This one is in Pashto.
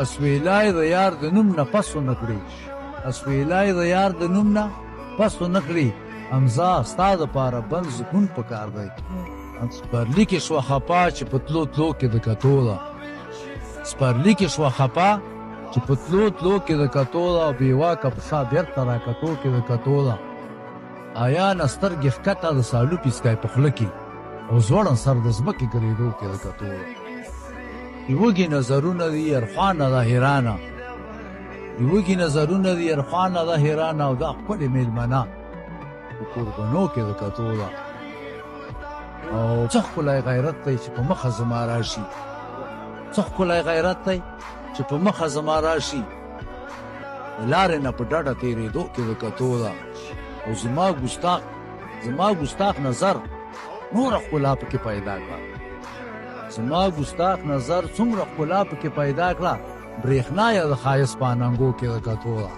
اسویلای د یار د نوم نه پس ونه کړي اسویلای د یار د نوم نه پس ونه کړي امزا ستا دپاره بل سکون پکار دی سپرلي کې شوه خپه چې په تلو تلو کې د کتو ده سپرلي کې شوه خپه چې په تلو تلو کې د کتو ده او بېواکه پښه بېرته را کتو کې د کتو ده آیا نه سترګې ښکته د سالو پیسکی په خوله کې او زوړن سر د ځمکې ګرېدو کې د کتو ده وږي نظرونه دي یرخوانه ده حیرانه وږي نظرونه دي یرخوانه ده حیرانه او دا ښکلې مېلمنه په کوربنو کې د کتو ده او څه ښکلی غیرت دی چې په مخه زما راشي څه ښکلی غیرت دی چې په مخه زما راشي د لارې نه په ډډه تېرېدو کې د کتو ده او زما ګستاخ نظر نوره ښکلا پکې پیدا کړه زما ګستاخ نظر څومره ښکلا پکې پیدا کړه برېښنا یې د ښایست په اننګو کې د کتو ده